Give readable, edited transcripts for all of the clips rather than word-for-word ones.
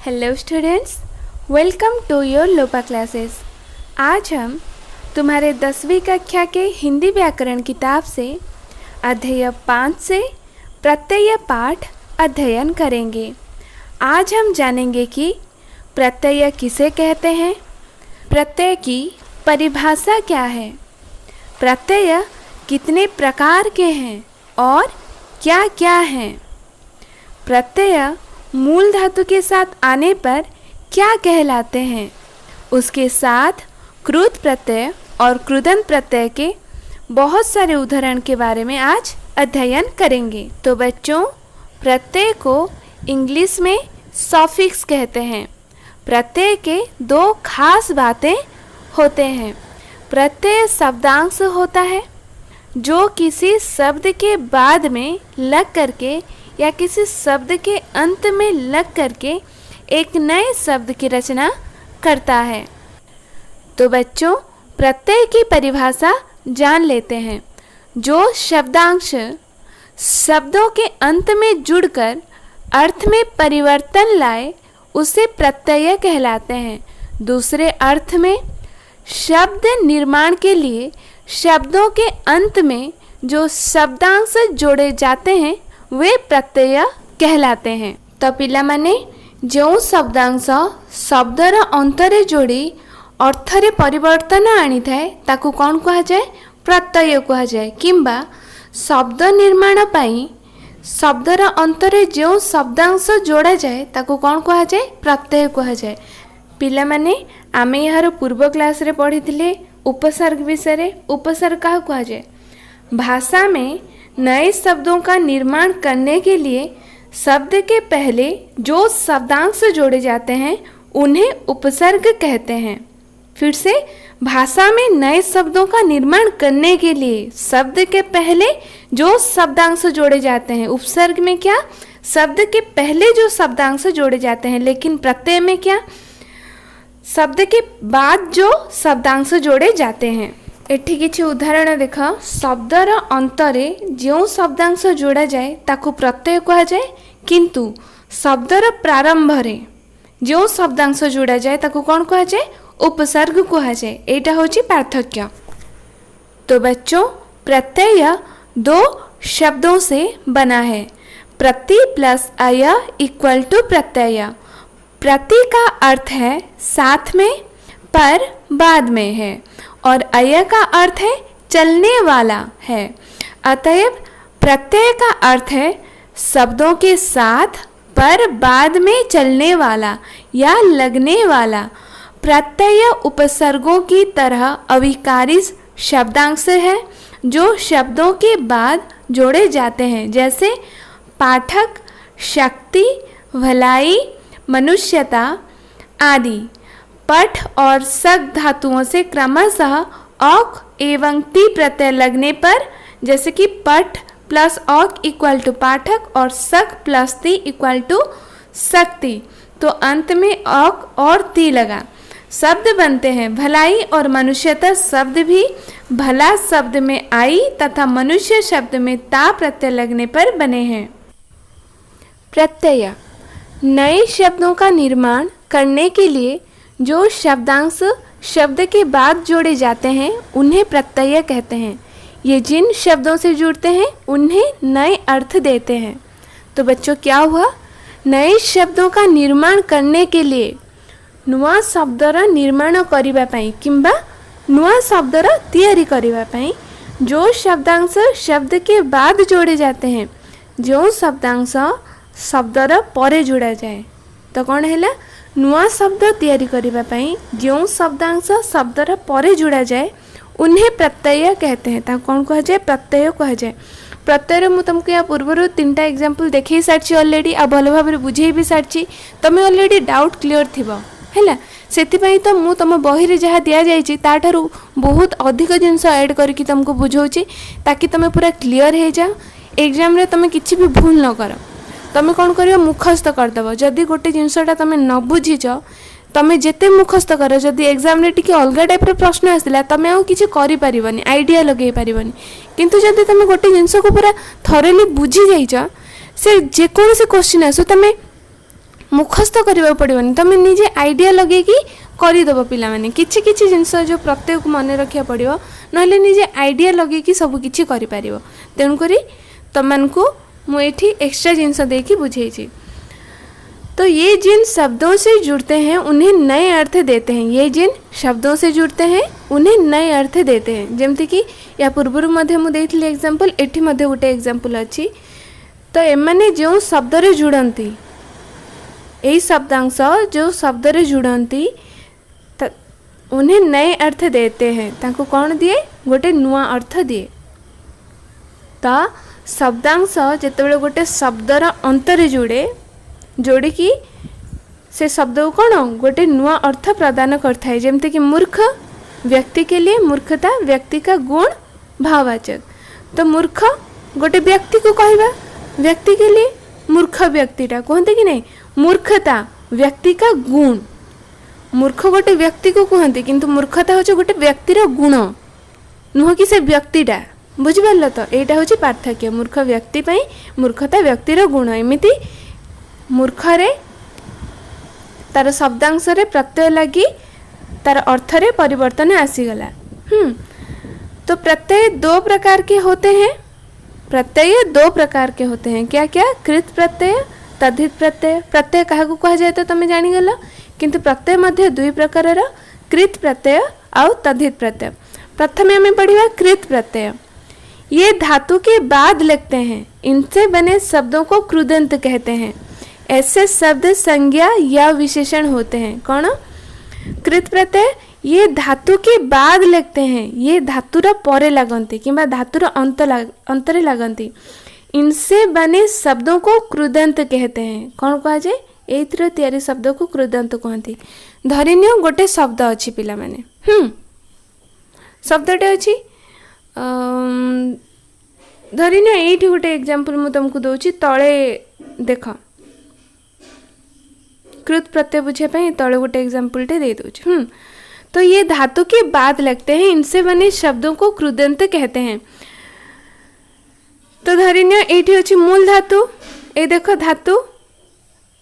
Hello students, welcome to your Lopa classes. आज हम तुम्हारे 10वीं कक्षा के हिंदी व्याकरण किताब से अध्याय 5 से प्रत्यय पाठ अध्ययन करेंगे। आज हम जानेंगे कि प्रत्यय किसे कहते हैं, प्रत्यय की परिभाषा क्या है, प्रत्यय कितने प्रकार के हैं और क्या क्या हैं, प्रत्यय मूल धातु के साथ आने पर क्या कहलाते हैं, उसके साथ कृत प्रत्यय और कृदंत प्रत्यय के बहुत सारे उदाहरण के बारे में आज अध्ययन करेंगे। तो बच्चों, प्रत्यय को इंग्लिश में सॉफिक्स कहते हैं। प्रत्यय के दो खास बातें होते हैं। प्रत्यय शब्दांश होता है जो किसी शब्द के बाद में लग करके या किसी शब्द के अंत में लग करके एक नए शब्द की रचना करता है। तो बच्चों, प्रत्यय की परिभाषा जान लेते हैं। जो शब्दांश शब्दों के अंत में जुड़कर अर्थ में परिवर्तन लाए उसे प्रत्यय कहलाते हैं। दूसरे अर्थ में शब्द निर्माण के लिए शब्दों के अंत में जो शब्दांश जोड़े जाते हैं वे प्रत्यय कहलाते हैं। तो पिलामाने जो शब्दांश शब्दर अंतरे जोड़ी अर्थरे परिवर्तन आनी थाए ताकू कौन कहा जाए, प्रत्यय कहा जाए। किंबा शब्द निर्माण पाई शब्दर अंतरे जो शब्दांश जोड़ा जाए ताकू कौन कहा जाए, प्रत्यय कहा जाए। पिलामाने आमे यार पूर्व क्लास रे पढ़ी उपसर्ग विषय। उपसर्ग क्या कहा जाए? भाषा में नए शब्दों का निर्माण करने के लिए शब्द के पहले जो शब्दांश जोड़े जाते हैं उन्हें उपसर्ग कहते हैं। फिर से, भाषा में नए शब्दों का निर्माण करने के लिए शब्द के पहले जो शब्दांश जोड़े जाते हैं, उपसर्ग में क्या, शब्द के पहले जो शब्दांश जोड़े जाते हैं, लेकिन प्रत्यय में क्या, शब्द के बाद जो शब्दांश जोड़े जाते हैं। एठी किछि उदाहरण देख। शब्दर अंतरे जो शब्दांश जोड़ा जाए ताकू प्रत्यय कहा जाए, किंतु शब्दर प्रारंभ रे जो शब्दांश जोड़ा जाए ताकू कौन कहा जाए, उपसर्ग कहा जाए। एटा होची पार्थक्य। तो बच्चों, प्रत्यय दो शब्दों से बना है। प्रति प्लस अय इक्वल टू प्रत्यय। प्रति का अर्थ है साथ में, पर बाद में है, और अय का अर्थ है चलने वाला है। अतएव प्रत्यय का अर्थ है शब्दों के साथ पर बाद में चलने वाला या लगने वाला। प्रत्यय उपसर्गों की तरह अविकारी शब्दांश है जो शब्दों के बाद जोड़े जाते हैं, जैसे पाठक, शक्ति, भलाई, मनुष्यता आदि। पठ और सक धातुओं से क्रमशः औक एवं टी प्रत्यय लगने पर, जैसे कि पठ प्लस औक इक्वल टू पाठक और सक प्लस ती इक्वल टू शक्ति, तो अंत में औक और ती लगा, शब्द बनते हैं। भलाई और मनुष्यता शब्द भी भला शब्द में आई तथा मनुष्य शब्द में ता प्रत्यय लगने पर बने हैं। प्रत्यय नए शब्दों का निर्माण करने के लिए जो शब्दांश शब्द के बाद जोड़े जाते हैं उन्हें प्रत्यय कहते हैं। ये जिन शब्दों से जुड़ते हैं उन्हें नए अर्थ देते हैं। तो बच्चों, क्या हुआ? नए शब्दों का निर्माण करने के लिए नुआ शब्दर निर्माण करिबा पई किंबा नुआ शब्दर तैयारी करिबा पई जो शब्दांश शब्द के बाद जोड़े जाते हैं, जो शब्दांश शब्दर परे जोड़ा जाए, तो कौन है, नुआ शब्द तैयारी करिबा पई जो शब्दांश शब्दर परे जोड़ा जाए उन्हें प्रत्यय कहते हैं। ताको कौन कहा जाए, प्रत्यय कहा जाए। प्रत्यय मु तुमको या पूर्व 3टा एग्जांपल देखै सारछि ऑलरेडी, आ भल भाबरे बुझेई भी सारछि। तमे ऑलरेडी डाउट क्लियर थिबो हैला, सेतिपई तो मु तम बही रे जहा दिया जाइछि ताठारु बहुत अधिक जिंस ऐड करके तुमको बुझौछि ताकि तमे पूरा क्लियर हे जाओ। एग्जाम रे तमे किछि भी भूल न करो। तमें कौन कर मुखस्त करदेव। जदि गोटे जिनसटा तुम न बुझीच तुम जिते मुखस्त कर, जदि एग्जाम रे टिके अलग टाइप प्रश्न आसला तुम आउ किछि करि परिबनी, आइडिया लगे परिबनी। किंतु जदि तुम गोटे जिनस को पूरा थरली बुझी जाइछ, से जेकोसी क्वेश्चन आसु तुम मुखस्थ करबा पड़िबनी तुम निजे आइडिया लगे कि करदेव पिला माने किछि किछि जिनस जो प्रत्येक मन रखा पड़ो नहले निजे आइडिया लगे कि सब किछि करि पारिबो तेणुकरी तुमको मुझे एक्स्ट्रा जिनस देकी बुझेছি। तो ये जिन शब्दों से जुड़ते हैं उन्हें नए अर्थ देते हैं, ये जिन शब्दों से जुड़ते हैं उन्हें नए अर्थ देते हैं। जमती कि या पूर्वर मुझे एग्जांपल एठी मध्य गोटे एग्जांपल अच्छी। तो एमाने जो शब्द रे जुड़ती यही शब्दांश जो शब्द रे जुड़ती उन्हें नए अर्थ देते हैं, ताको कौन दिए गोटे नुआ अर्थ दिए। तो शब्दांश जितेबाला गोटे शब्दर अंतरे जोड़े जोड़िकी से शब्द को कौन गोटे नुआ अर्थ प्रदान करता है। जमती कि मूर्ख व्यक्ति के लिए मूर्खता व्यक्ति का गुण भाववाचक। तो मूर्ख गोटे व्यक्ति को कहवा व्यक्ति के लिए मूर्ख व्यक्तिटा कहते कि नहीं मूर्खता व्यक्ति का गुण। मूर्ख गोटे व्यक्ति को कहते किंतु मूर्खता होचे गोटे व्यक्तिर गुण नुह कि से व्यक्तिटा बुझिपार। तो यहाँ हूँ पार्थक्य मूर्ख व्यक्ति पाई मूर्खता व्यक्तिर गुण। एमती मूर्खरे तार शब्दांश रे प्रत्यय लगी तार अर्थ रे परिवर्तन आसीगला। तो प्रत्यय दो प्रकार के होते हैं, प्रत्यय दो प्रकार के होते हैं। क्या क्या? कृत प्रत्यय तद्धित प्रत्यय। प्रत्यय क्या कहा जाए तो तुम जानीगल, किंतु प्रत्यय मध्य दुई प्रकार कृत प्रत्यय और तद्धित प्रत्यय। प्रथम हमें पढ़िबा कृत प्रत्यय। ये धातु के बाद लगते हैं, इनसे बने शब्दों को कृदंत कहते हैं। ऐसे शब्द संज्ञा या विशेषण होते हैं। कौन? कृत प्रत्यय ये धातु के बाद लगते हैं, ये धातुर परे लगती कि धातुर अंतरे लगती। इनसे बने शब्दों को कृदंत कहते हैं। कौन कहा जाए? एथर तैयारी शब्द को कृदंत कहती। धरिनियो गोटे शब्द अच्छी पिला माने शब्दटे अच्छी धरिनियो एठी गोटे एग्जांपल मु तुमको दउची। तळे देख कृत प्रत्यय बुझे तले गोटे एग्जांपल टे दे दूँ। तो ये धातु के बाद लगते हैं, इनसे बने शब्दों को कृदंत कहते हैं। तो धरिनियो एठी अछि मूल धातु। ए देखो धातु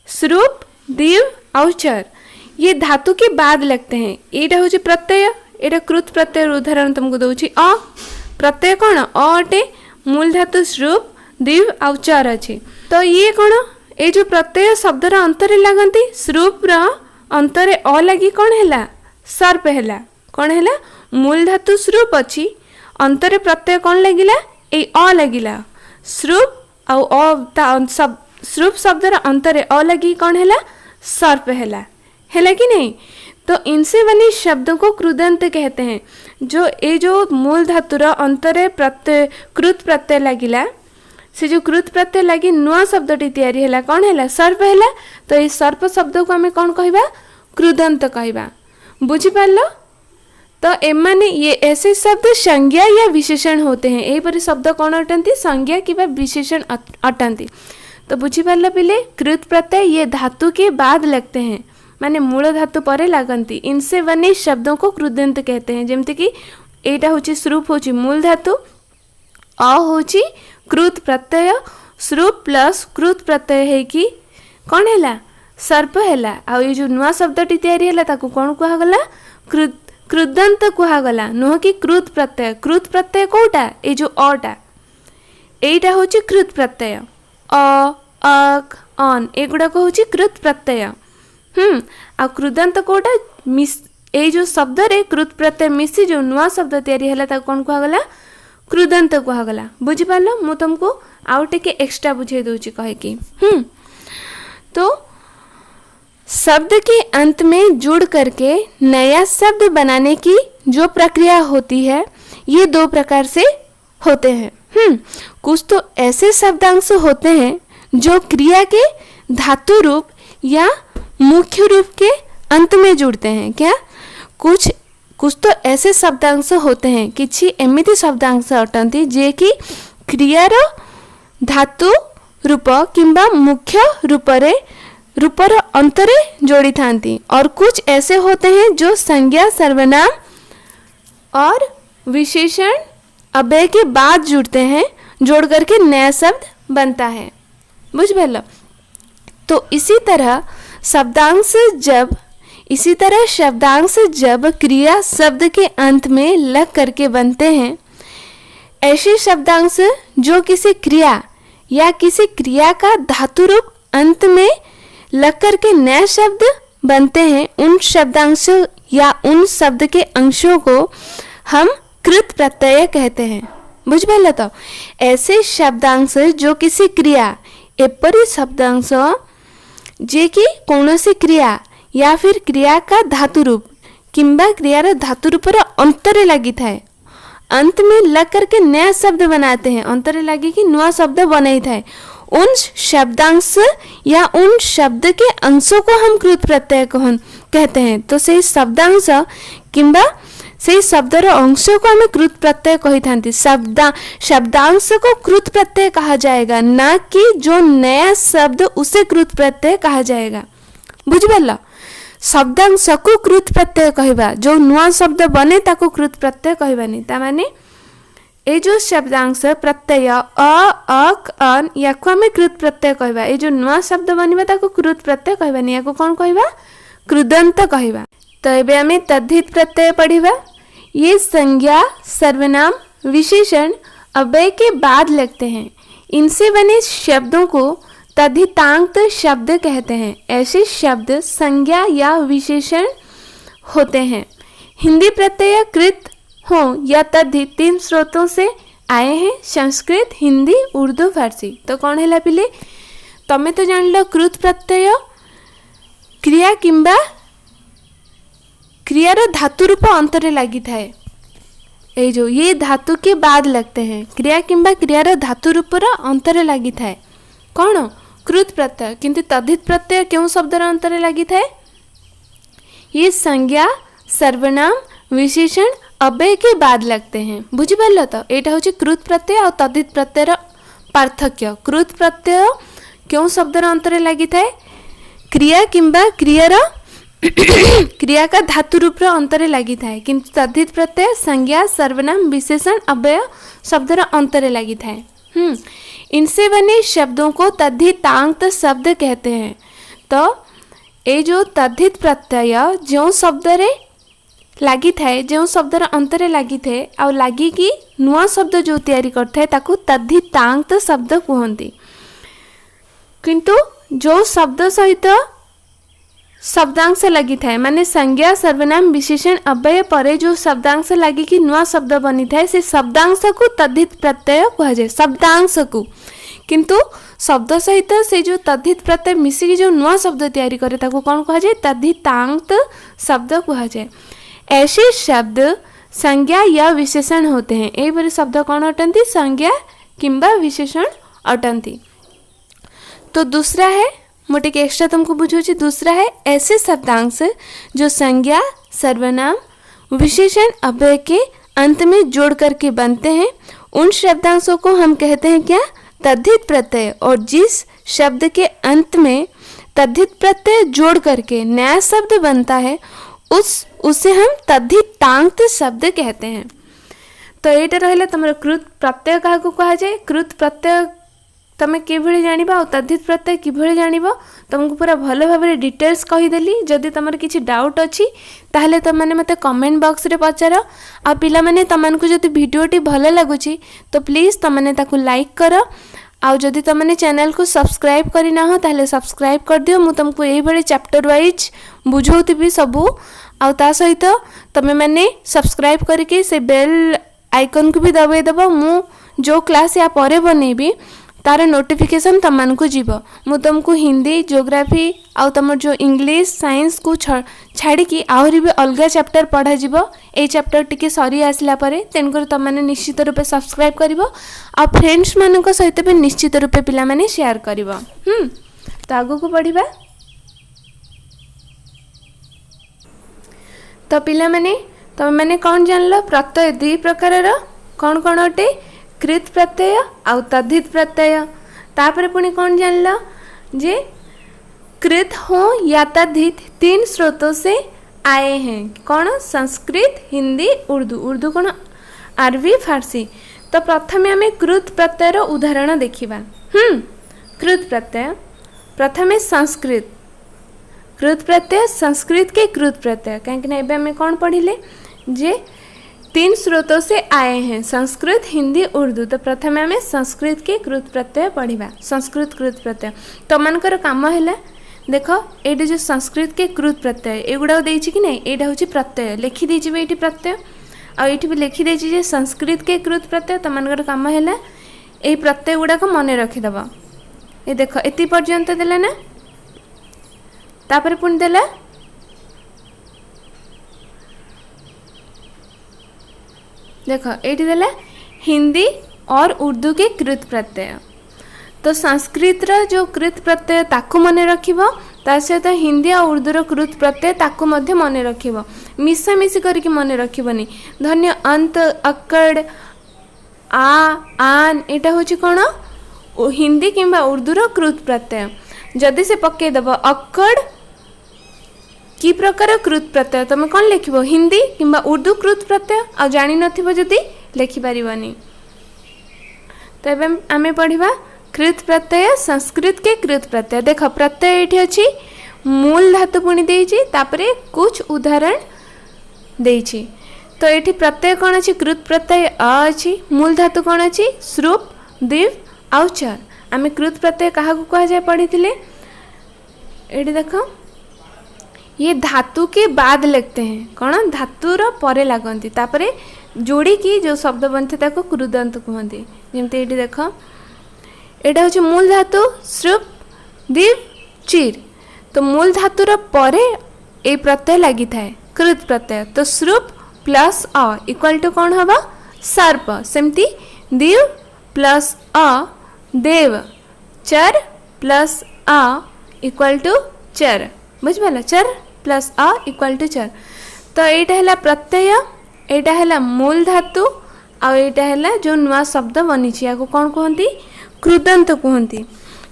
श्रुप दीव और चर ये धातु के बाद लगते हैं। एटा हूँ प्रत्यय, एटा कृत प्रत्यय उदाहरण तुमको दूची। अ प्रत्यय कौन? अ अटे मूल धातु श्रुप दीव और चर अच्छे। तो ये कौन? ये जो प्रत्यय शब्दर अंतरे लगती श्रुप्र अंतरे अ लगी कौन है? सर्प है। कौन है? मूल धातु श्रुप अच्छी अंतरे प्रत्यय कौन लगिला? ए अ लगिला। श्रुप और श्रुप शब्दर अंतरे अ लगी कौन है? सर्प है कि नहीं? तो इनसे बने शब्दों को कृदंत कहते हैं। जो ये जो मूल धातुर अंतरे प्रत्यय कृत प्रत्यय लगिला से जो कृत प्रत्यय लगी नुआ शब्दटी तैयारी है कौन है? सर्प है। तो ये सर्प शब्द को आम कौन कहवा? कृदंत कहवा। बुझिपार? तो एमाने ये ऐसे शब्द संज्ञा या विशेषण होते हैं। यही पर शब्द कौन अटंती? संज्ञा कि विशेषण अटंती। तो बुझिपार पिले कृत प्रत्यय ये धातु के बाद लगते हैं, माने मूल धातु परे लगती। इनसे बने शब्दों को कृदंत कहते हैं। जमती कि एटा हूँ श्रुप हूँ मूल धातु, अ हूँ कृत प्रत्यय, श्रुप प्लस कृत प्रत्यय है कि कौन है? सर्प है। आ ये जो नुआ शब्दटी तैयारी है ताकू कौन कहगला? कृदंत कहगला, नुह कि कृत प्रत्यय। कृत प्रत्यय कौटा? ये जो अटा एटा हूँ कृत प्रत्यय। अ अक अन एगुड़ाक हूँ कृत प्रत्यय। आ कृदंत कौटा? ये जो शब्द रे कृत प्रत्यय मिसी जो नुआ शब्द तैयारी है कौन कहगला? कृदंत कहगला। बुझिपार? मु तुमको आउ टिके एक्स्ट्रा बुझे दूची कहे कि तो शब्द के अंत में जुड़ करके नया शब्द बनाने की जो प्रक्रिया होती है ये दो प्रकार से होते हैं। कुछ तो ऐसे शब्दांश होते हैं जो क्रिया के धातु रूप या मुख्य रूप के अंत में जुड़ते हैं। क्या? कुछ तो ऐसे शब्दांश होते हैं किछि एमिति शब्दांश अटंती जे कि क्रियार धातु रूप किंबा मुख्य रूपर अंतरे जोड़ी थांती। और कुछ ऐसे होते हैं जो संज्ञा सर्वनाम और विशेषण अव्यय के बाद जुड़ते हैं, जोड़ करके नया शब्द बनता है। बुझ पाल? तो इसी तरह शब्दांश जब क्रिया शब्द के अंत में लग करके बनते हैं, ऐसे शब्दांश जो किसी क्रिया या किसी क्रिया का धातु रूप अंत में लग करके नया शब्द बनते हैं, उन शब्दांश या उन शब्द के अंशों को हम कृत प्रत्यय कहते हैं। बुझिपाल तो ऐसे शब्दांश जो किसी क्रिया एपरी शब्दांश जे कि कौनसी क्रिया या फिर क्रिया का धातु रूप किंबा क्रियार धातु रूपर अंतरे लगी थाए, अंत में लग करके नया शब्द बनाते हैं, अंतरे लगी कि नया शब्द बनाई थाए, उन शब्दांश या उन शब्द के अंशों को हम कृत प्रत्यय कहते हैं। तो से शब्दांश किंबा से शब्दर अंश को हमें कृत प्रत्यय कही था। शब्दांश को कृत प्रत्यय कहा जाएगा, ना कि जो नया शब्द उसे कृत प्रत्यय कहा जाएगा। बुझिपाल, शब्दांश को कृत प्रत्यय कहवा, जो नुआ शब्द बने ताको कृत प्रत्यय कहबानी। तामाने ए जो शब्दांश प्रत्यय अक अन या को हमें कृत प्रत्यय कहवा, ए जो नुआ शब्द बनिबा ताको कृत प्रत्यय कहबानी, या को कौन कहवा, कृदंत कहवा। तो एबे हमें तद्धित प्रत्यय पढ़िबा। ये संज्ञा सर्वनाम विशेषण अव्यय के बाद लगते हैं, इनसे बने शब्दों को तद्धितांत शब्द कहते हैं। ऐसे शब्द संज्ञा या विशेषण होते हैं। हिंदी प्रत्यय कृत हो या तद्धित तीन स्रोतों से आए हैं, संस्कृत, हिंदी, उर्दू, फारसी। तो कौन है पिले, तमें तो जान लो कृत प्रत्यय क्रिया किंबा क्रियार धातु रूप अंतरे लगी थाए, ए जो ये धातु के बाद लगते हैं, क्रिया किंबा क्रियार धातु रूपर अंतरे लगी थाए कौन, कृत प्रत्यय। किंतु तद्धित प्रत्यय क्यों शब्दर अंतरे लगी थाए, ये संज्ञा सर्वनाम विशेषण अव्यय के बाद लगते हैं। बुझिपाल तो एटा होची कृत प्रत्यय और तद्धित प्रत्ययर पार्थक्य। कृत प्रत्यय क्यों शब्दर अंतरे लगी थाए, क्रिया किंबा क्रियार क्रिया का धातु रूप अंतरे लगी थाए, किंतु तद्धित प्रत्यय संज्ञा सर्वनाम विशेषण अव्यय शब्दर अंतरे लगी थाए। इनसे बने शब्दों को तद्धितांत शब्द कहते हैं। तो ये जो तद्धित प्रत्यय जो शब्द रे लगी थाए, जो शब्दर अंतरे लगी थे आ लगी कि नुआ शब्द जो तैयारी करथे ताकू तद्धितांत शब्द कहते। किंतु जो शब्द सहित शब्दांश लगी थाए, माने संज्ञा सर्वनाम विशेषण अव्यय परे जो शब्दांश लगी कि नुआ शब्द बनी थाए, से शब्दांश को तद्धित प्रत्यय कह जाए, शब्दांश को। किंतु शब्द सहित से जो तद्धित प्रत्यय मिसिकी जो नुआ शब्द तैयारी करे ताको कौन कह जाए, तद्धितांत शब्द कह जाए। ऐसे शब्द संज्ञा या विशेषण होते हैं। यही बड़े शब्द कौन अटंती, संज्ञा किंबा विशेषण अटंती। तो दूसरा है, मोटे के एक्स्ट्रा तुमको बुझाऊँ, दूसरा है ऐसे शब्दांश जो संज्ञा सर्वनाम विशेषण अव्यय के अंत में जोड़ करके बनते हैं, उन शब्दांशों को हम कहते हैं क्या, तद्धित प्रत्यय। और जिस शब्द के अंत में तद्धित प्रत्यय जोड़ करके नया शब्द बनता है उसे हम तद्धितांत शब्द कहते हैं। तो ये रहा तुम कृत प्रत्यय क्या कह जाए, कृत प्रत्यय तमें किभଳି जानिबा और तद्धित प्रत्यय किभଳି जानिबा तुमको पूरा भल भाव में डिटेल्स कहीदेली। जदि तुम किसी डाउट अच्छी ताहले तुम मैंने मत कमेंट बॉक्स रे पचार। आ पिला माने तुमको जदि वीडियोटी भल लगुच तो प्लीज़ तुमने ताकू लाइक कर। आउ जदि तुमने चैनल को सब्सक्राइब करना हो ताहले सब्सक्राइब कर दियो। मु तुमको यही बड़े चैप्टर वाइज बुझाउथि सबू। आउ ता सहित तुम मैंने सब्सक्राइब करके से बेल आइकन को भी दबाई देव। मु जो क्लास या परे बनैबी तार नोटिफिकेशन तुमको जीव। मु तुमको हिंदी ज्योग्राफी आउ तुम जो इंग्लिश साइंस को छाड़ी आहरी भी अलग चैप्टर पढ़ा जीव। ए चैप्टर टिके सरी आसला परे तेणुकर तुमने निश्चित रूपे सब्सक्राइब कर आ फ्रेंड्स मान सहित भी निश्चित रूपे पिला माने शेयर कर। तो आगु को पढ़िबा। तो पिला माने तुम मैंने कौन जानल, प्रत्यय दुई प्रकार कौन कौन अटे, कृत प्रत्यय आउ तद्धित प्रत्यय। तापर पुणी कौन जानल जे कृत हो या तद्धित तीन स्रोतों से आए हैं, कौन, संस्कृत, हिंदी, उर्दू। उर्दू कौन, अरबी, फारसी। तो प्रथम आम कृत प्रत्ययर उदाहरण देखा। कृत प्रत्यय प्रथमे संस्कृत कृत प्रत्यय संस्कृत के कृत प्रत्यय कहीं एवं कौन पढ़िले जे 3 स्रोतों से आए हैं संस्कृत हिंदी उर्दू। तो प्रथमे आम संस्कृत के कृत प्रत्यय पढ़ा संस्कृत कृत प्रत्यय तो मनकर कम है देख ये जो संस्कृत के कृत प्रत्यय एगुड़ा देती कि नहीं यहाँ हूँ प्रत्यय लिखिदे ये प्रत्यय आईटी भी लिखिदे संस्कृत के कृत प्रत्यय तो मनकर कम है यही प्रत्यय गुड़ाक मन रखिदब ये देख एति पर्यंत देला ना तापर पुणी देला देख ये देला हिंदी और उर्दू के कृत प्रत्यय। तो संस्कृत रो जो कृत प्रत्यय ताकू मन रखिबो ता सहित हिंदी और उर्दू रो कृत प्रत्यय ताकू मध्य मन रखिबो मिशामिशी करके मन रखिबनी। धन्य अंत अक्कड़ आन एटा होची कोन हिंदी किंबा उर्दू रो कृत प्रत्यय जदि से पक्के दबो अक्कड़ की प्रकार कृत प्रत्यय तुम कौन लिखिबो हिंदी किंबा उर्दू कृत प्रत्यय आ जानि नथिबो जदि लिखि पारिबनी। तो एवं आमे पढ़िबा कृत प्रत्यय संस्कृत के कृत प्रत्यय। देख प्रत्यय ये अच्छी मूल धातु पुणी देइछि तापरे कुछ उदाहरण देइछि। तो ये प्रत्यय कौन अच्छी कृत प्रत्यय अ अच्छी मूल धातु कौन अच्छी श्रुप दिव आउ चर। आमे कृत प्रत्यय क्या कह जाए पढ़ी थे ये देख ये धातु के बाद लिखते हैं कौन धातुर परे लगती तापरे जोड़ी की जो शब्द बनते ताको कृदंत कहते जमती ये देख यहाँ हूँ मूल धातु श्रुप दिव चिर। तो मूल धातुर परे ए प्रत्यय लगी थाए कृत प्रत्यय। तो श्रुप प्लस अ इक्वल टू कौन हम सर्प सेमती दिव प्लस अ देव चर प्लस अ इक्वल टू चर बुझिपाल चर प्लस अ इक्वल टू चर। तो यहाँ है प्रत्यय यहाँ है मूल धातु आईटा है जो नुआ शब्द बनी या कौन कहती कृदंत कहती।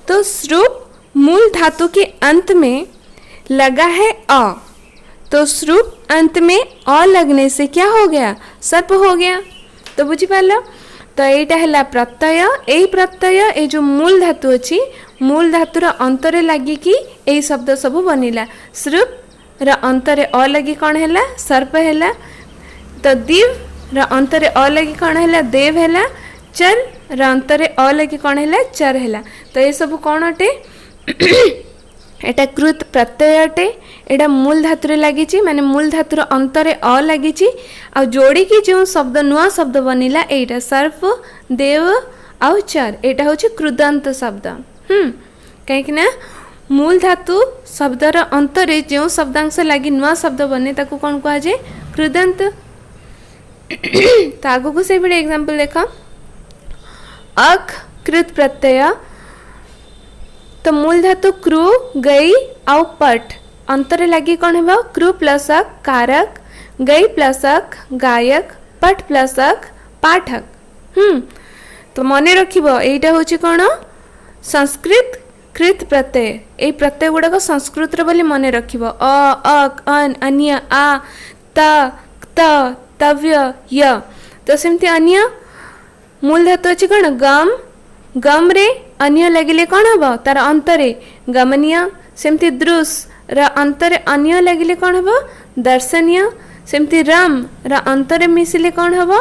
तो श्रुप मूल धातु के अंत में लगा है अ तो श्रुप अंत में अ लगने से क्या हो गया सर्प हो गया। तो बुझिपाल तो यहाँ है प्रत्यय यही प्रत्यय ये जो मूल धातु अच्छी मूल धातुर अंतरे लगिकी यही शब्द सब बनिला श्रुप अंतरे अ लगी कौन है सर्प है। तो दिव अंतरे अ लगी कौन है देव है चर अंतरे अ लगी कौन है चर है। तो ये सब कौन अटे एटा कृत प्रत्यय अटे एटा मूल धातुरे लगी माने मूल धातुर अंतरे अ लगी आ जोड़ी की जो शब्द नुआ शब्द बनिला एटा सर्प देव आउ चर एटा होची कृदंत शब्द। कहीं मूल धातु शब्दर अंतरे जो शब्दांश लगी नुआ शब्द बने ताकू कौन कह जाए कृदंत। तो आगु को से भी एग्जांपल देखा अक कृत प्रत्यय। तो मूल धातु क्रू गई आउ पट अंतरे लगी कौन है क्रू प्लस अक कारक गई प्लस अक गायक पट प्लस अक पाठक। तो मन रखिबो एटा होची कौन संस्कृत कृत प्रत्यय ये प्रत्यय गुड़ाक संस्कृत बोली मन रखिबो अ अक अन अन्य आ त तव्य य। तो सेमती अन्य मूल धातु अच्छी कौन गम गम रे अन्य लगिले कौन हम तार अंतरे गमनीय। सेमती दृश अंतरे अन्य लगिले कौन हम दर्शनीय। सेमती रम अंतरे मिसिले कौन हम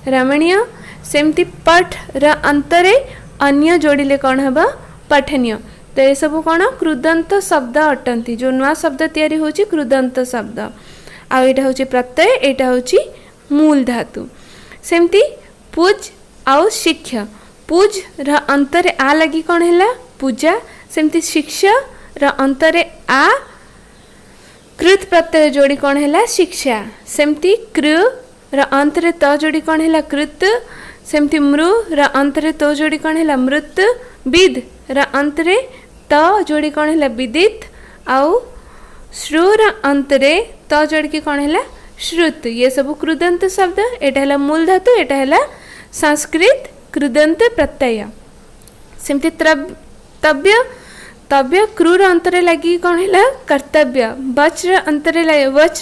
रमणीय। सेमती पठ अंतरे अन्य जोड़िले कौन हम पठनीय। तो ये सब कौन कृदंत शब्द अटंती जो नुआ शब्द तैयारी होची कृदंत शब्द आ एटा होची प्रत्यय एटा होची मूल धातु। सेमती पूज आउ शिक्षा पूज अंतरे आ लगी कौन है पूजा। सेमती शिक्षा अंतरे आ कृत प्रत्यय जोड़ी कौन है शिक्षा। सेमती कृ अंतरे त जोड़ी कौन है कृत। सेमती मृ अंतरे तो जोड़ी कौन है मृत। विद अंतरे त जोड़ी कौन है विदित आउ श्रुर अंतरे त जोड़ी की कौन है श्रुत। ये सब कृदंत शब्द एटा है मूल धातु एटा है संस्कृत कृदंत प्रत्यय। सेमती तव्य तव्य क्रूर अंतरे लगी कौन है कर्तव्य। वज्र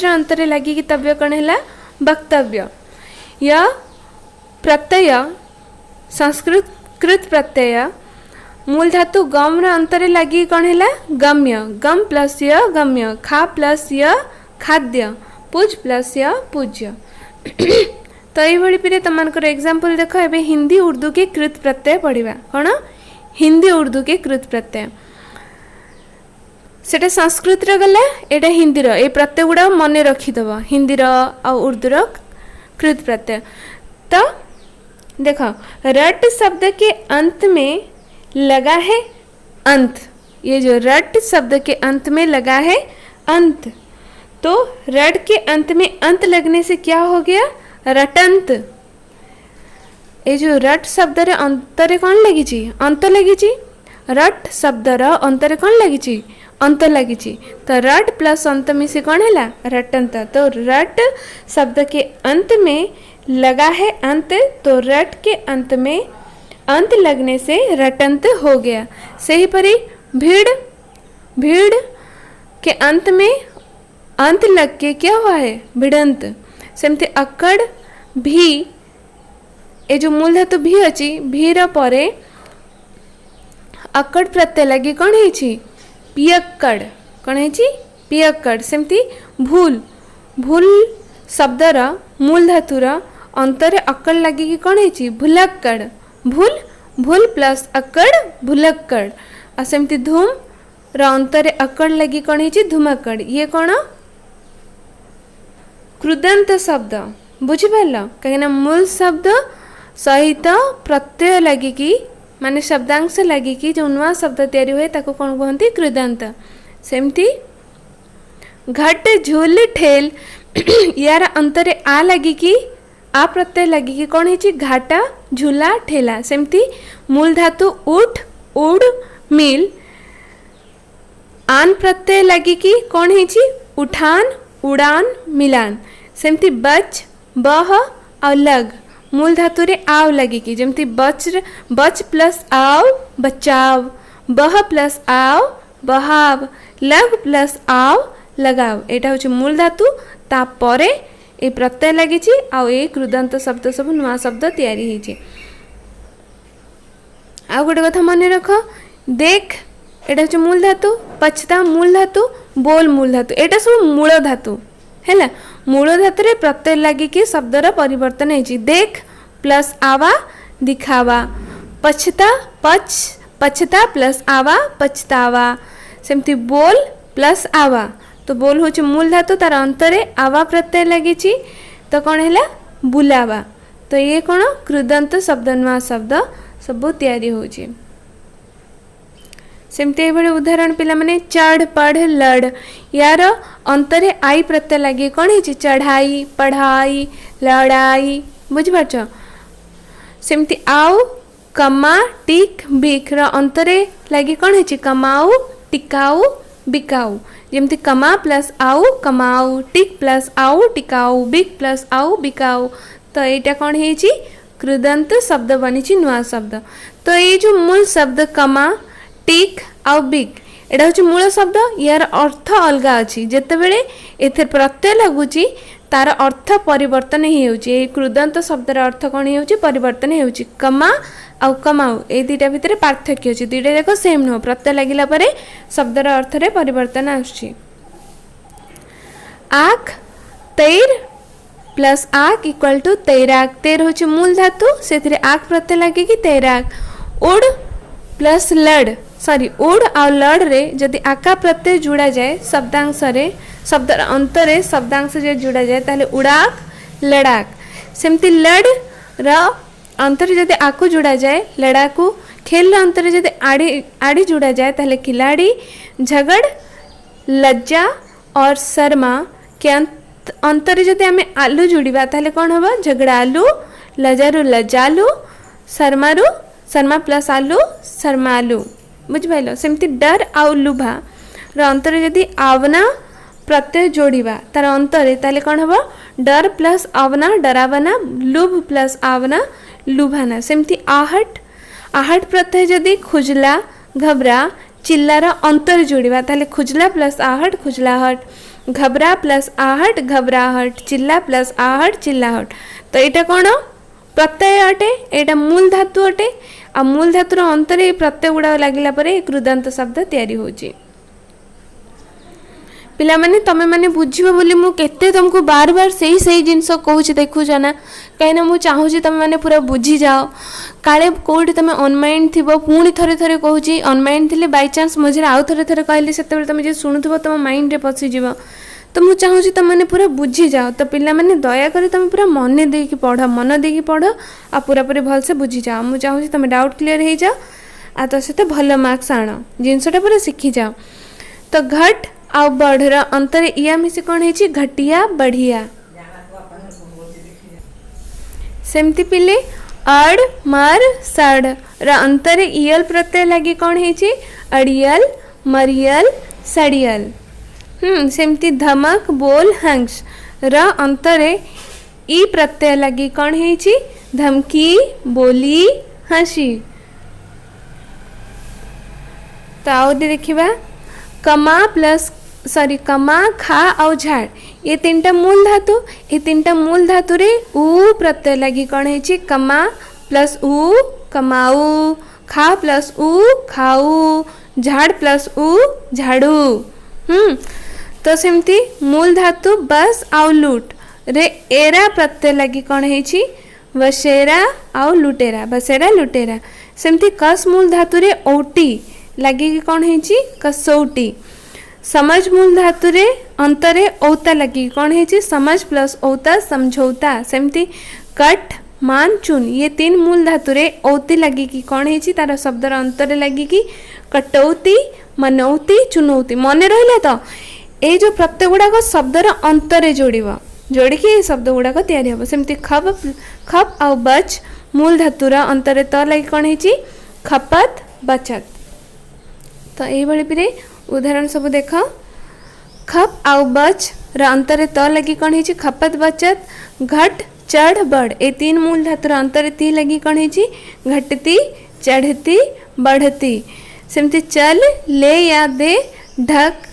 अंतरे लगी कि तव्य कौन है वक्तव्य। यह प्रत्यय संस्कृत कृत प्रत्यय मूल धातु गम अंतर लगी कौन है गम्य, गम प्लस य गम्य, खा प्लस य खाद्य, पूज प्लस य पूज्य। तो ये पे तुमको एग्जांपल देख ए हिंदी उर्दू के कृत प्रत्यय पढ़ा कौन हिंदी उर्दू के कृत प्रत्यय सेटा संस्कृत गला एटा हिंदी रो ए प्रत्यय गुड़ा मन रखीदब हिंदी आ उर्दू कृत प्रत्यय। तो देखो रट शब्द के अंत में लगा है अंत, ये जो रट शब्द के अंत में लगा है अंत, तो रट के अंत में अंत लगने से क्या हो गया रटंत। ये जो रट शब्द रे अंतरे कौन लगी अंत लगी, रट शब्द रो अंतरे कौन लगी अंत लगी, तो रट प्लस अंत में से कौन है रटंत। तो रट शब्द के अंत में लगा है अंत, तो रट के अंत में अंत लगने से रटंत हो गया। सही परी भीड़, भीड़ के अंत में अंत लग के क्या हुआ है भिड़ंत। सेमती अकड़ भी ए जो मूल धातु भी अच्छी भीर परे अकड़ प्रत्यय लगी कौन है पियक्कड़, कौन है पियक्कड़। सेमती भूल, भूल शब्दर मूल धातुर अंतरे अकड़ लगी कौन है भुलक्कड़, भूल भूल प्लस अकड़ भुलक्कड़। आ सेमती धूम अंतरे अकड़ लगी कौन है धूमक्कड़। ये कौन कृदंत शब्द बुझिपार कहीं मूल शब्द सहित प्रत्यय लगिकी माने शब्दांश लगिकी जो नुआ शब्द तैयारी हुए ताको कौन कहते कृदंत। सेमती घट झूल ठेल यार अंतरे आ लगिकी आ प्रत्यय लगिकी कौन है घाटा झूला ठेला। सेमती मूल धातु उठ उड़ मिल आन प्रत्यय लगिकी कौन है उठान उड़ान मिलान। सेमती बच बह और लग मूल धातु रे आव लगी कि जमती बच बच प्लस आव बचाव, बह प्लस आव बहाव, लग प्लस आव लगाव। एटा होची मूल धातु तापरे ए प्रत्यय लगी आ ए कृदंत शब्द सब नुआ शब्द तैयारी होइछि। आ गोटे कथा मन रख देख एटा होची मूल धातु, पछता मूल धातु, बोल मूल धातु, एटा सब मूल धातु हैला। मूल धातु रे प्रत्यय लगी कि शब्दर परिवर्तन होइछि। देख प्लस आवा दिखावा, पछता पछ पछता प्लस आवा पछतावा। सेमती बोल प्लस आवा, तो बोल होची मूल धातु तार अंतरे आवा प्रत्यय लगी तो कौन है बुलावा। तो ये कौन कृदंत शब्द नुआ शब्द सब तैयारी होची। सेमती उदाहरण पिला माने चढ़ पढ़ लड़ यार अंतरे आई प्रत्यय लगे कौन है चढ़ाई पढ़ाई लड़ाई बुझिपारछ। सेमती आउ कमा टिक बिक अंतरे लगे कौन है कमाऊ टिकाऊ बिकाऊ। जमती कमा प्लस आउ कमाऊ, टिक प्लस आउ टिकाऊ, बिक प्लस आउ बिकाऊ। तो यहाँ कौन है कृदंत शब्द बनी नुआ शब्द। तो ये जो मूल शब्द कमा टिक आउ बिक एटा हूँ मूल शब्द, यार अर्थ अलग अच्छी जितेबले एथे प्रत्यय लगुच तार अर्थ परिवर्तन ही कृदंत शब्दर अर्थ कौन हो परिवर्तन हो। कमा आउ कमाऊ ए दुईटा भितर पार्थक्य अच्छी, दुईटा जाक सेम नुह, प्रत्यय लगिला परे शब्दर अर्थ रे परिवर्तन आसुछि। आख तैर प्लस आख इक्वल टू तैराक, तैर हूँ मूल धातु से आख प्रत्यय लगे कि तैराक। उड़ प्लस लड़ सॉरी उड़ और लड़ रे जदि आका प्रत्यय जुड़ा जाए शब्दांश रे शब्द अंतरे शब्दांश जो जुड़ा जाए ताले उड़ाक लड़ाक। सेमती लड़ र अंतरे जदि आकु जुड़ा जाए लड़ाकू, खेल अंतरे जदि आड़ी आड़ी जुड़ा जाए ताले खिलाड़ी। झगड़ लज्जा और शर्मा के अंतरे जदि आमे आलू जुड़ीबा ताले कौन हबा झगड़ालू, लजारू लजालू, शर्मारू शर्मा प्लस आलू शर्मालू बुझिपाइल। सेमती डर आउ लुभा र अंतरे जदि आवना प्रत्यय जोड़ीबा तार अंतरे ताले कौन हबा डर प्लस आवना डरावना, लुभ प्लस आवना लुभाना। सेमती आहट आहट प्रत्यय जदि खुजला घबरा चिल्लार अंतर जोड़ीबा ताले खुजला प्लस आहट खुजलाहट, घबरा प्लस आहट घबराहट, चिल्ला प्लस आहट चिल्लाहट। तो यहाँ कौन प्रत्यय अटे, यहाँ मूल धातु अटे आ मूल धातुर अंतरे प्रत्यय गुड़ा लगिला परे कृदंत शब्द तैयारी होची। पिला माने तमे माने बुझिबो बोली मु केते तुमको बार बार सही जिनस कहूची देखुछ ना कहीं मु चाहूची तमे माने पूरा बुझी जाओ काले कोठी तमे अनमाइंड थिबो पुणी थरे थरे कहूची अनमाइंड थिले बाय चांस मझे आउ थरे थरे कहली सेते तमे जे सुनुथबो तम माइंड रे पसी जीवो तो मु चाहूची तमे माने पूरा बुझी जाओ। तो पिला माने दया करे तमे पूरा मन देकी पढ़ मन देकी पढ़ आ पूरा पूरी भल से बुझी जाओ। मु चाहूची तमे डाउट क्लियर हो जाओ आ तो सेते भल मार्क्स आण जिनसटा पूरा सीखी जाओ। तो घट आ बढ़ अंतर या मिसी कौन है घटिया बढ़िया सेमती पिले अड़ मर सड़ अंतर इयल प्रत्यय लगी कौन है अड़ियल मरियल सड़ियल। सेमती धमक बोल हंस अंतर ई प्रत्यय लगी कौन है धमकी बोली हंसी। तो आओ देखिबा कमा प्लस कमा खा और झाड़ ये तीनटा मूल धातु ये तीनटा मूल धातु रे उ प्रत्यय लगी कौन है कमा प्लस उ कमाऊ खा प्लस उ खाऊ झाड़ प्लस उ झाड़ू। तो सेमती मूल धातु बस आउ लूट रे एरा प्रत्यय लगी कौन है बसेरा आउ लुटेरा बसेरा लुटेरा। सेमती कस मूल धातु रे ओटी लगी कौन है कसौटी। समझ मूल धातु रे अंतरे औता लगी कौन है समझ प्लस औता समझौता। सेमती कट मान चुन ये तीन मूल धातु रे औती लगी कि कौन है तार शब्दर अंतरे लगी कि कटौती मनौती चुनौती। मन रहा तो ये जो प्रत्यय गुड़ाक शब्दर अंतरे जोड़िकी शब्द गुड़ाक तैयारी हम। सेमती खप खप आउ बच मूल धातुर अंतरे त लगी कौन है खपत बचत। तो ये उदाहरण सब देख खप आउ बच अंतरे त लगी कौन है खपत बचत। घट चढ़ बढ़ ये तीन मूल धातुर अंतरे ती लगी कौन है घटती चढ़ती बढ़ती। सेमती चल ले या दे ढक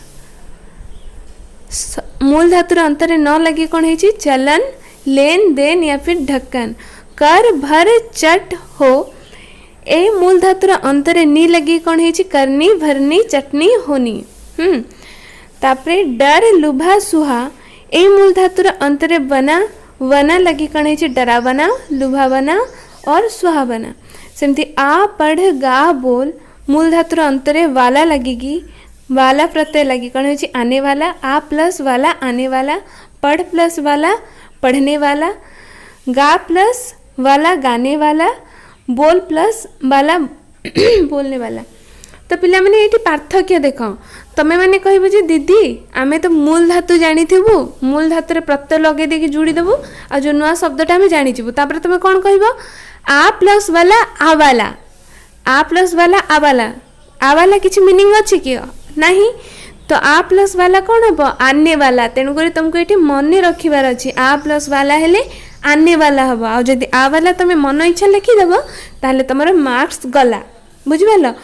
मूल धातुर अंतरे न लगी कौन है चलन लेन देन या फिर ढक्कन। कर भर चट हो ए मूल धातुर अंतरे नी लगी कौन है करनी भरनी चटनी होनी। तापरे डर लुभा सुहा ए मूल धातुर अंतरे बना वना लगी कौन है डरावना लुभावना और सुहावना। सेमती आ पढ़ गा बोल मूल धातुर अंतरे वाला लगेगी वाला प्रत्यय लगी कौन है आने वाला। आ प्लस वाला आने वाला पढ़ प्लस वाला पढ़ने वाला गा प्लस वाला गाने वाला बोल प्लस वाला बोलने वाला। तो पिला माने ये पार्थक्य देख तमें मैंने कह दीदी आमे तो मूल धातु जानी मूल धातु प्रत्यय लगे देकी जोड़ी देबू आ जो नुआ शब्दटा आमे जानीबू तापर तुम कौन कह आ प्लस वाला आवाला आ प्लस वाला आवाला किसी मीनिंग अच्छी कि नहीं। तो आ प्लस वाला कौन हम आने वाला तेणुक तुमको ये मन रखार अच्छी आ प्लस वाला हेले आने वाला हम आदि आ वाला तुम मन इच्छा लिखिदेव ताहले तुम मार्क्स गला बुझिपाल।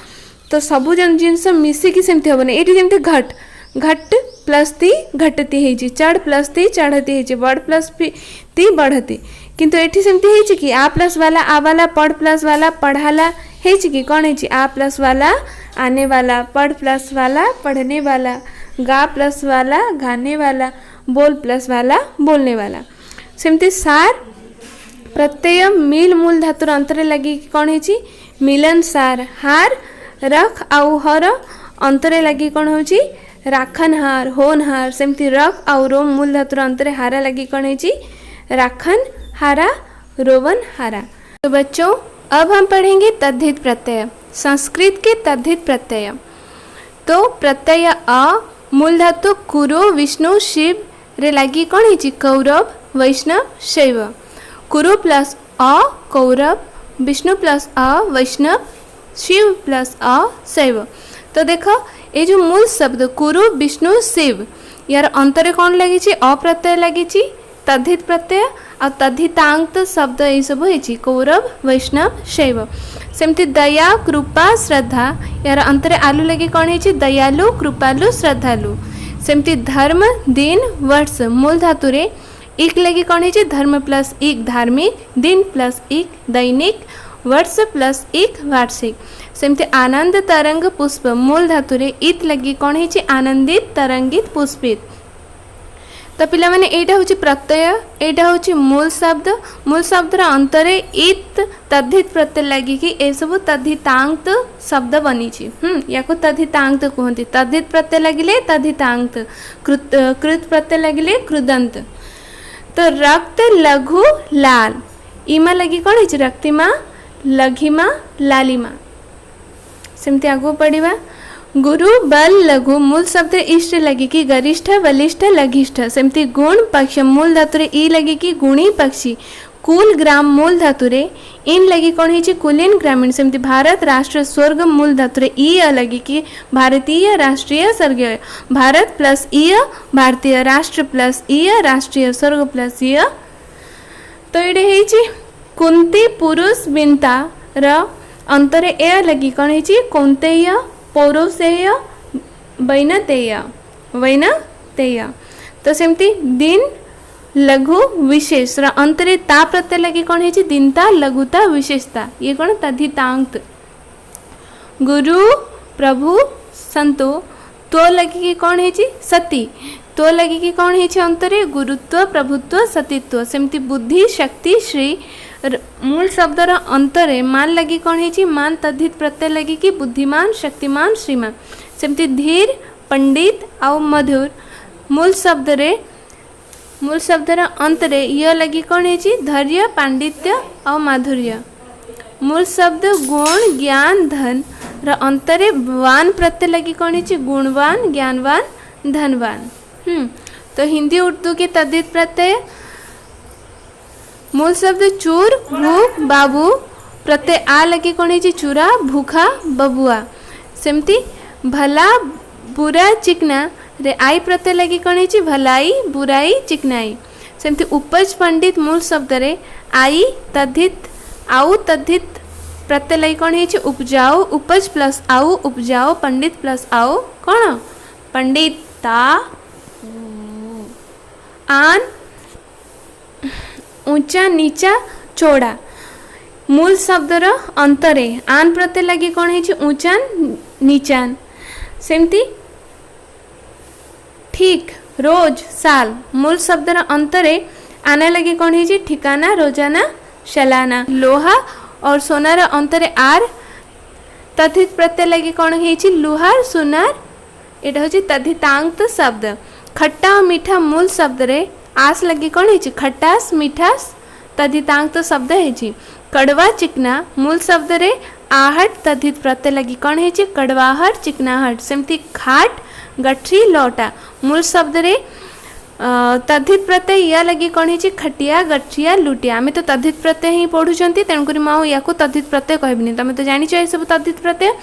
तो सबू जिनस मिसिकी सेमती हम ये जमी घट घट प्लस ती घटती है चढ़ प्लस ती चढ़ती है बढ़ प्लस ती बढ़ती किंतु ये सेमती है कि आ प्लस वाला आवाला पढ़ प्लस वाला पढ़ाला है कि कौन है आ प्लस वाला आने वाला पढ़ प्लस वाला पढ़ने वाला गा प्लस वाला गाने वाला बोल प्लस वाला बोलने वाला। सेमती सार प्रत्यय मिल मूल धातुर अंतरे लगी कौन है मिलन सार। हार रख आउ हर अंतरे लगी कौन हो राखन हार होन हार। सेमती रख आउ रोम मूल धातुर अंतरे हारा लगी कौन है राखन हारा रोवन हारा। तो बच्चों अब हम पढ़ेंगे तद्धित प्रत्यय संस्कृत के तद्धित प्रत्यय। तो प्रत्यय अ मूल धातु कुरु विष्णु शिव रे लगी कौन है कौरव वैष्णव शैव। कुरु प्लस अ कौरव विष्णु प्लस अ वैष्णव शिव प्लस अ शैव। तो देख ये जो मूल शब्द कुरु विष्णु शिव यार अंतरे कौन लगी अप्रत्यय लगी तद्धित प्रत्यय आ तद्धितांत शब्द ये सब है कौरव वैष्णव शैव। सेमती दया कृपा श्रद्धा यार अंतरे आलू लगी कौन है दयालु कृपालु श्रद्धालु। सेमती धर्म दिन वर्ष मूल धातु रे इक लगी कौन है धर्म प्लस इक धार्मिक दिन प्लस इक दैनिक वर्ष प्लस इक वार्षिक। सेमती आनंद तरंग पुष्प मूल धातु रे इत लगी कौन है आनंदित तरंगित पुष्पित। तो पिला माने एटा होची प्रत्यय, एटा होची मूल शब्द अंतरे इत तद्धित प्रत्यय लगी कि ए सब तद्धितांत शब्द बनी छि। या को तद्धितांत कहते, तद्धित प्रत्यय लगिले तद्धितांत, कृत प्रत्यय लगिले कृदंत। तो रक्त लघु लाल इमा लगी कौन है रक्तिमा लघिमा लालिमा। सेमती आगु पढ़िबा गुरु बल लघु मूल शब्द इष्ट लगी कि गरिष्ठ बलिष्ठ लघिष्ठ। सेमती गुण पक्ष मूल धातु रे ई लगी कि गुणी पक्षी। कुल ग्राम मूल धातु रे इन लगी कौन है कुलीन ग्रामीण। सेमती भारत राष्ट्र स्वर्ग मूल धातु रे ई लगी कि भारतीय राष्ट्रीय स्वर्गीय। भारत प्लस ई भारतीय, राष्ट्र प्लस ई राष्ट्रीय, स्वर्ग प्लस ई। तो ये कुंती पुरुष बिंता र अंतरे ए लगी कौन है कौंतेय पौरसेय वैनतेय वैनतेय। तो सेमती दिन लघु विशेष र अंतरे ता प्रत्यय लगी कौन है दिनता लघुता विशेषता। ये कौन तद्धितांत। गुरु प्रभु संतो तो लगी कि कौन है सती, तो लगी कि कौन है अंतरे गुरुत्व प्रभुत्व सतीत्व। सेमती बुद्धि शक्ति श्री मूल शब्दर अंतरे मान लगी कौन है मान तद्धित प्रत्यय लगी कि बुद्धिमान शक्तिमान श्रीमान। सेमती धीर पंडित आउ मधुर मूल शब्दर अंतरे य लगी कौन है धैर्य पांडित्य और माधुर्य। मूल शब्द गुण ज्ञान धन र अंतरे वान प्रत्यय लगी कौन है गुणवान ज्ञानवान धनवान। तो हिंदी उर्दू के तद्धित प्रत्यय मूल शब्द चूर भूख बाबू प्रत्यय आ लगी कौन है चूरा भूखा बबुआ। सेमती भला बुरा चिकना रे आई प्रत्यय लगी कौन है भलाई बुराई चिकनाई। सेमती उपज पंडित मूल शब्द रे आई तद्धित आउ तद्धित प्रत्यय लगी कौन है उपजाऊ। उपज प्लस आउ उपजाऊ, पंडित प्लस आउ कौन पंडिता। आन ऊंचा नीचा चौड़ा मूल शब्दर अंतरे आन प्रत्यय लगी कौन है ऊंचान नीचान। सेमती ठीक रोज साल मूल शब्दर अंतरे आना लगी कौन है ठिकाना रोजाना शलाना। लोहा और सोनार अंतरे आर तद्धित प्रत्यय लगी कौन है लुहार सुनार। एटा होची तद्धितांत शब्द। खट्टा और मीठा मूल शब्द रे आस लगी कौन है खट्टास मीठास तद्धितांत शब्द है। कड़वा चिकना मूल शब्द रे आहट तद्धित प्रत्यय लगी कौन है कड़वाहट चिकनाहट। सेमती खाट गठरी लौटा मूल शब्द रे तद्धित प्रत्यय या लगी कौन है खटिया गठिया लुटिया। आम तो तद्धित प्रत्यय ही पढ़ुंट तेणुक या तद्धित प्रत्यय कहबिनी। तुम तो जानिच ये सब तद्धित प्रत्यय।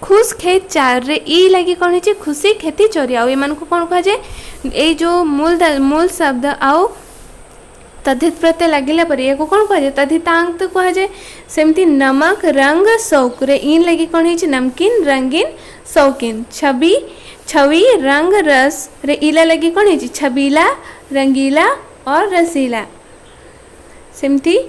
खुश खेत चार रे ई लगी कौन है खुशी खेती चोरी। आउ एमान को कौन कहा जाए ये जो मूल शब्द आउ तद्धित प्रत्यय लगिला पर या कौन कहा जाए तद्धितांत कहा जाए। सेमती नमक रंग शौक रे इन लगी कौन है नमकीन रंगीन शौकीन। छवि छवि रंग रस रे इला लगी कौन है छबीला रंगीला और रसीला। सेमती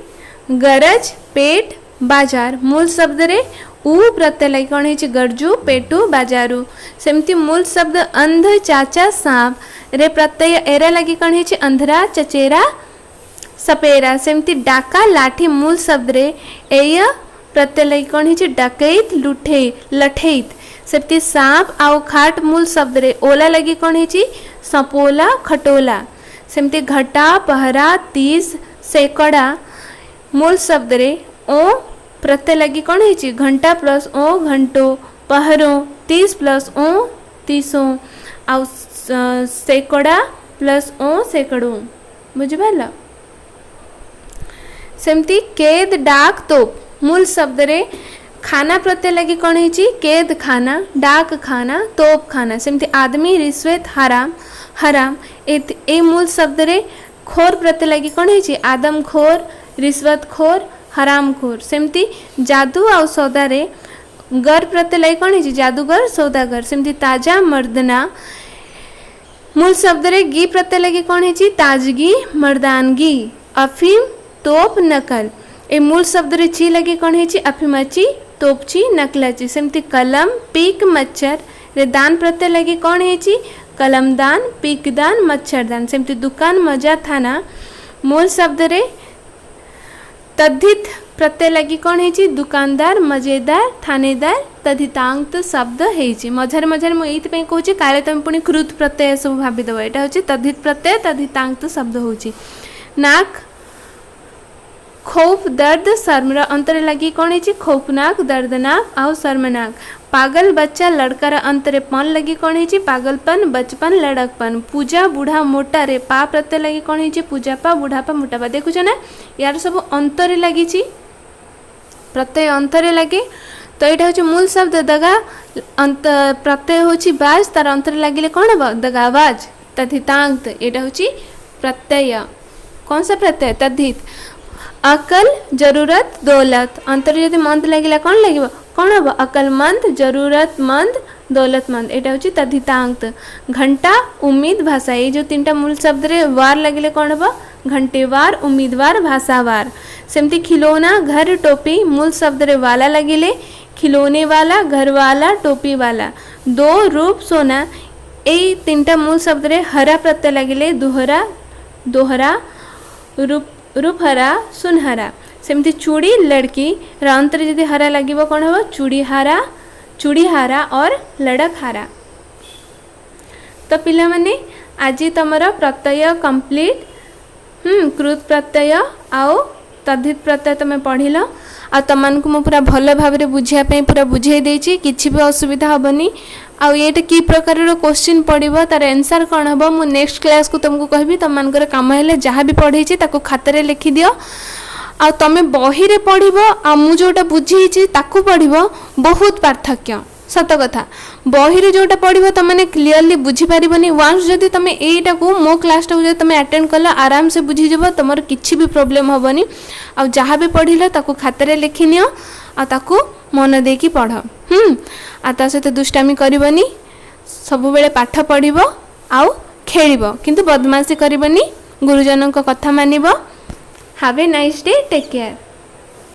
गरज पेट बाजार मूल शब्द रे ऊ प्रत्यय लगी कौन है गरजू पेटू बाजारू। सेमती मूल शब्द अंध चाचा सांप रे प्रत्यय एरा लगी कौन है अंधरा चचेरा सपेरा। सेमती डाका लाठी मूल शब्द रे एय प्रत्यय लगी कौन है डकैत लुठे लठैत। सेमती सांप आउ खाट मूल शब्द रे ओला लगी कौन है सपोला खटोला। सेमती घटा पहरा तीस सैकड़ा मूल शब्द रे ओ प्रत्यय लगी कौन है घंटा प्लस ओ घंटो पहरो 30 प्लस ओ तीसों आउ सैकड़ा प्लस ओ सैकड़ों। बुझिपाल। सेमती केद डाक तोप मूल शब्द रे खाना प्रत्यय लगी कौन है केद खाना डाक खाना तोप खाना। सेमती आदमी रिश्वत हराम हराम ए मूल शब्द रे खोर प्रत्यय लगी कौन है आदम खोर रिश्वत खोर हराम खोर। सेमती जादू आउ सौदा रे गर प्रत्यय लगी कौन है जादूगर सौदागर। सेमती ताजा मर्दना मूल शब्द रे गी प्रत्यय लगी कौन है ताजगी मर्दानगी। अफीम तोप नकल ए मूल शब्द रे ची लगी कौन है अफिमची तोपची नकलाची सेमती कलम पीक मच्छर रे दान प्रत्यय लगी कौन है कलमदान पीकदान मच्छरदान सेमती दुकान मजा थाना मूल शब्द रे तद्धित प्रत्यय लगी कौन है दुकानदार मजेदार थानेदार तद्धितांत शब्द है मझार मझार मुझे कहूँ काले तुम पुणी कृत प्रत्यय सब भाविदेव यहाँ हूँ तद्धित प्रत्यय तद्धितांत शब्द हूँ नाक खौफ दर्द शर्म अंतर लगी कौन है खौफनाक दर्दनाक आउ शर्मनाक पागल बच्चा लड़कार अंतरे पन लगी कौन है पागलपन बचपन लड़कपन पूजा बूढ़ा मोटा रे पा प्रत्यय लगी कौन है पूजापा बुढ़ापा मोटापा देखुच ना यार सब अंतरे लगी प्रत्यय अंतरे लगे तो यहाँ हूँ मूल शब्द दगा अंत प्रत्यय हूँ बाज तार अंतरे लगे कौन हम दगाबाज तद्धितांत यहाँ हूँ प्रत्यय कौन सा प्रत्यय तद्धित अकल जरूरत दौलत अंतर यदि मंद लगे कौन लगे कौन हम अकलमंद जरूरतमंद दौलतमंद यहाँ हूँ तद्धितांत घंटा उम्मीद भाषा ये जो तीन मूल शब्द रे वार लगे कौन हम घंटेवार उम्मीदवार भाषावार सेमती खिलौना घर टोपी मूल शब्द रे वाला लगे खिलौने वाला घर वाला टोपी वाला दो रूप सोना ये तीन मूल शब्द रे हरा प्रत्यय लगे दोहरा दोहरा रूप रूपहरा सुनहरा सेमती चूड़ी लड़की अंतर यदि हरा लगे कौन हम चूड़ीहारा और लड़कहारा। तो पिला माने आज तुमर प्रत्यय कंप्लीट कृत प्रत्यय आउ तद्धित प्रत्यय तुम पढ़िल आ तुमको मु पूरा भल भाव बुझापी पूरा बुझे देछि किछि भी असुविधा हेनी आउ ये कि प्रकार क्वेश्चन पड़ो तार आंसर कौन हम मु नेक्स्ट क्लास को तुमको कहबी तुम मानकर काम है जहाँ भी पढ़े खातार लिखि दियो आ तुम बही रे पढ़ो आ मु जोटा बुझी ताकू पढ़ो बहुत पार्थक्य सत कथा बही रे जोटा पढ़ो तुम मैंने क्लीयरली बुझीपार वन्स जदि तुम यहीटा को मो क्लास टाक जो तुम अटेंड कल आराम से बुझीज तुम किसी भी प्रोब्लेम हेनी आ जहाँ भी पढ़ल ताकू खातार लिखि नियो आ ताकू मन देकी पढ़ आ ता सहित दुष्टामी करबनी सब बेले पाठ पढ़िबो आउ खेलिबो किंतु बदमाशी करबनी गुरुजनों को कथा मानिबो। Have a nice day take care.